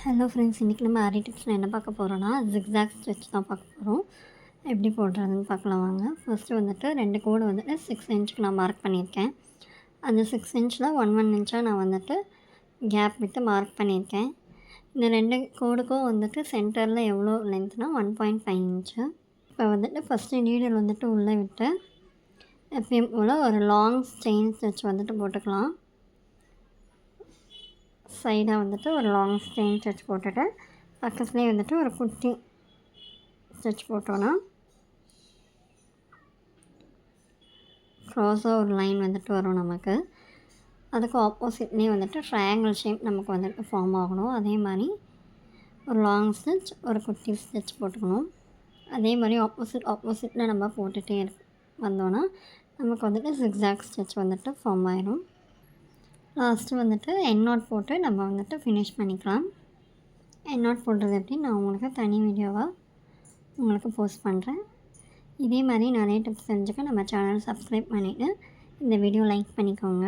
Hello friends, இன்றைக்கி நம்ம ஆரி டிப்ஸில் என்ன பார்க்க போகிறோன்னா ஜிக்ஸாக் ஸ்டிச் தான் பார்க்க போகிறோம். எப்படி போடுறதுன்னு பார்க்கலாம் வாங்க. ஃபஸ்ட்டு வந்துட்டு 2 கோடு வந்துட்டு 6 இன்ச்சுக்கு நான் மார்க் பண்ணியிருக்கேன். அந்த 6 இன்ச்சில் 1 இன்ச்சாக நான் வந்துட்டு கேப் விட்டு மார்க் பண்ணியிருக்கேன். இந்த 2 கோடுக்கும் வந்துட்டு சென்டரில் எவ்வளோ லென்த்னா 1.5 இன்ச்சு. இப்போ வந்துட்டு ஃபஸ்ட்டு நீடில் வந்துட்டு உள்ளே விட்டு எப்பயும் போல் ஒரு லாங் செயின் ஸ்டிச் வந்துட்டு போட்டுக்கலாம். சைடாக வந்துட்டு ஒரு லாங் செயின் ஸ்டிச் போட்டுட்டு பக்கத்துலேயே வந்துட்டு ஒரு குட்டி ஸ்டிச் போட்டோன்னா க்ராஸாக ஒரு லைன் வந்துட்டு வரும் நமக்கு. அதுக்கு ஆப்போசிட்லேயே வந்துட்டு ட்ரையாங்கிள் ஷேப் நமக்கு வந்துட்டு ஃபார்ம் ஆகணும். அதே மாதிரி ஒரு லாங் ஸ்டிச் ஒரு குட்டி ஸ்டிச் போட்டுக்கணும். அதே மாதிரி ஆப்போசிட்டில் நம்ம போட்டுகிட்டே வந்தோன்னா நமக்கு வந்துட்டு ஜிக்ஸாக் ஸ்டிச் வந்துட்டு ஃபார்ம் ஆயிடும். லாஸ்ட்டு வந்துட்டு எண்ட் நாட் போட்டு நம்ம வந்துட்டு ஃபினிஷ் பண்ணிக்கலாம். எண்ட் நாட் போடுறது எப்படி நான் உங்களுக்கு தனி வீடியோவாக உங்களுக்கு போஸ்ட் பண்ணுறேன். இதே மாதிரி நிறைய டிப்ஸ் தெரிஞ்சுக்க நம்ம சேனல் சப்ஸ்கிரைப் பண்ணிவிட்டு இந்த வீடியோ லைக் பண்ணிக்கோங்க.